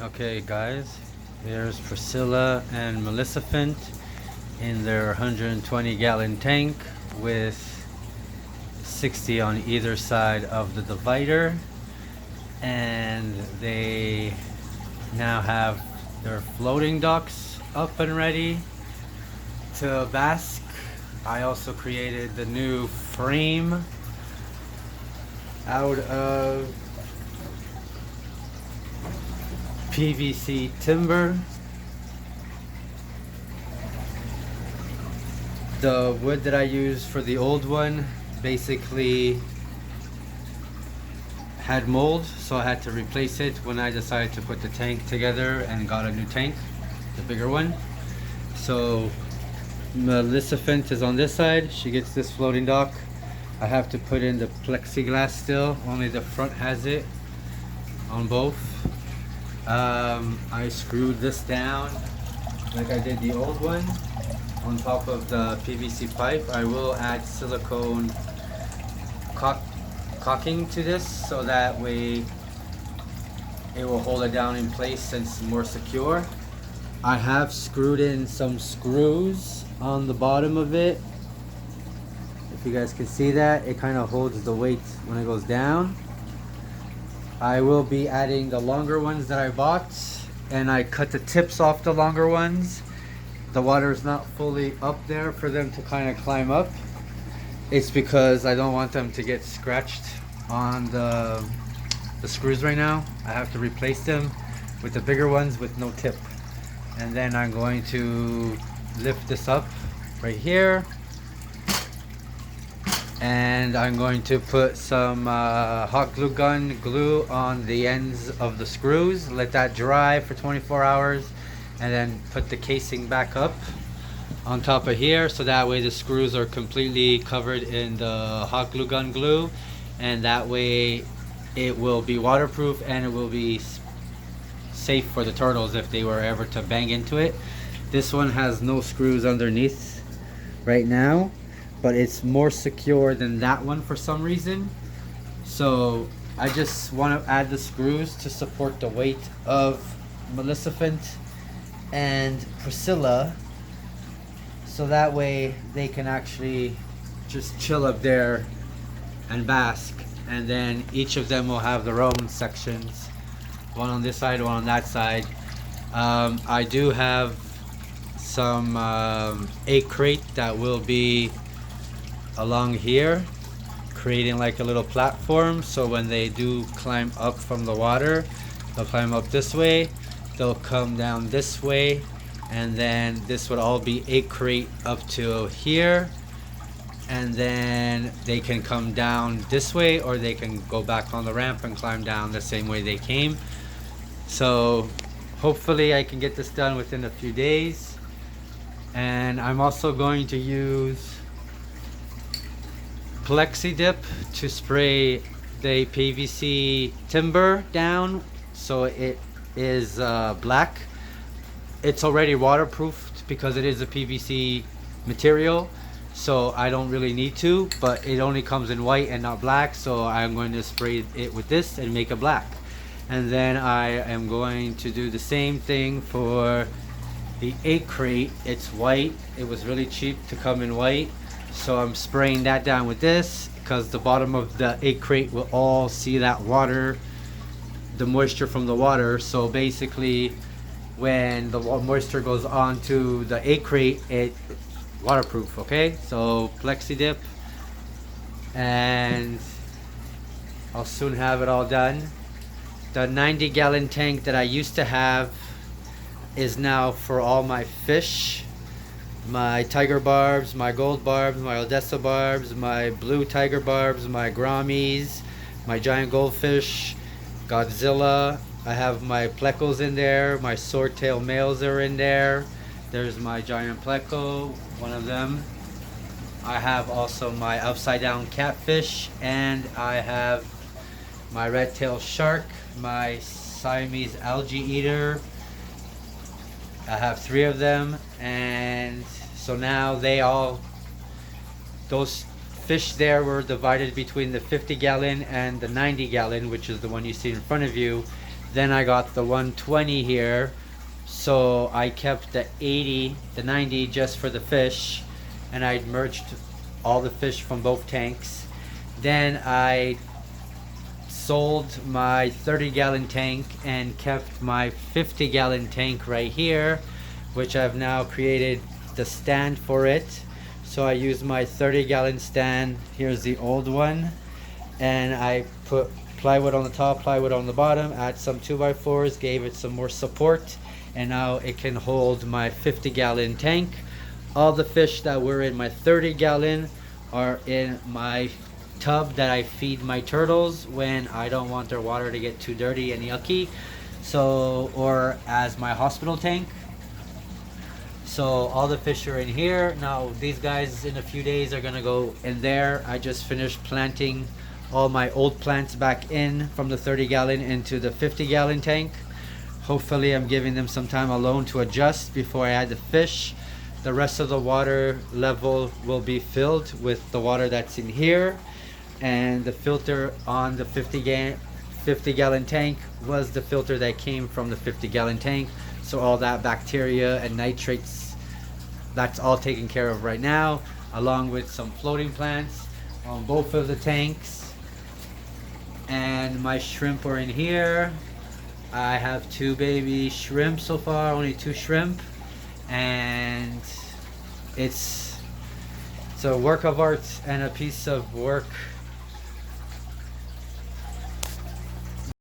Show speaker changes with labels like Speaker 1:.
Speaker 1: Okay guys, here's Priscilla and Maleficent in their 120 gallon tank with 60 on either side of the divider, and they now have their floating docks up and ready to bask. I also created the new frame out of PVC timber. The wood that I used for the old one basically had mold, so I had to replace it when I decided to put the tank together and got a new tank, the bigger one. So Maleficent is on this side. She gets this floating dock. I have to put in the plexiglass still, only the front has it on both. I screwed this down like I did the old one on top of the PVC pipe. I will add silicone caulking to this so that way it will hold it down in place and it's more secure. I have screwed in some screws on the bottom of it. If you guys can see that, it kind of holds the weight when it goes down. I will be adding the longer ones that I bought, and I cut the tips off the longer ones. The water is not fully up there for them to kind of climb up. It's because I don't want them to get scratched on the screws right now. I have to replace them with the bigger ones with no tip. And then I'm going to lift this up right here, and I'm going to put some hot glue gun glue on the ends of the screws, let that dry for 24 hours, and then put the casing back up on top of here, so that way the screws are completely covered in the hot glue gun glue, and that way it will be waterproof and it will be safe for the turtles if they were ever to bang into it. This one has no screws underneath right now, but it's more secure than that one for some reason. So I just want to add the screws to support the weight of Maleficent and Priscilla, so that way they can actually just chill up there and bask, and then each of them will have their own sections, one on this side, one on that side. I do have some egg crate that will be along here, creating like a little platform, so when they do climb up from the water, they'll climb up this way, they'll come down this way, and then this would all be egg crate up to here, and then they can come down this way, or they can go back on the ramp and climb down the same way they came. So hopefully I can get this done within a few days. And I'm also going to use Plexi Dip to spray the PVC timber down so it is black. It's already waterproofed because it is a PVC material, so I don't really need to, but it only comes in white and not black, so I'm going to spray it with this and make it black. And then I am going to do the same thing for the egg crate. It's white. It was really cheap to come in white, so I'm spraying that down with this because the bottom of the egg crate will all see that water, the moisture from the water. So basically when the moisture goes onto the egg crate, it's waterproof. Okay, so Plexi Dip, and I'll soon have it all done. The 90-gallon tank that I used to have is now for all my fish, my tiger barbs, my gold barbs, my Odessa barbs, my blue tiger barbs, my Grammies, my giant goldfish, Godzilla. I have my plecos in there, my swordtail males are in there. There's my giant pleco, one of them. I have also my upside down catfish, and I have my red-tailed shark, my Siamese algae eater. I have 3 of them, and so now those fish there were divided between the 50-gallon and the 90-gallon, which is the one you see in front of you. Then I got the 120 here. So I kept the 80, the 90 just for the fish, and I merged all the fish from both tanks. Then I sold my 30-gallon tank and kept my 50-gallon tank right here, which I've now created the stand for it. So I use my 30-gallon stand. Here's the old one, and I put plywood on the top, plywood on the bottom, add some 2x4s, gave it some more support, and now it can hold my 50-gallon tank. All the fish that were in my 30-gallon are in my tub that I feed my turtles when I don't want their water to get too dirty and yucky. So, or as my hospital tank. So all the fish are in here. Now these guys in a few days are gonna go in there. I just finished planting all my old plants back in from the 30-gallon into the 50-gallon tank. Hopefully I'm giving them some time alone to adjust before I add the fish. The rest of the water level will be filled with the water that's in here, and the filter on the 50-gallon tank was the filter that came from the 50-gallon tank. So all that bacteria and nitrates, that's all taken care of right now, along with some floating plants on both of the tanks. And my shrimp are in here. I have 2 baby shrimp so far, only 2 shrimp, and it's a work of art and a piece of work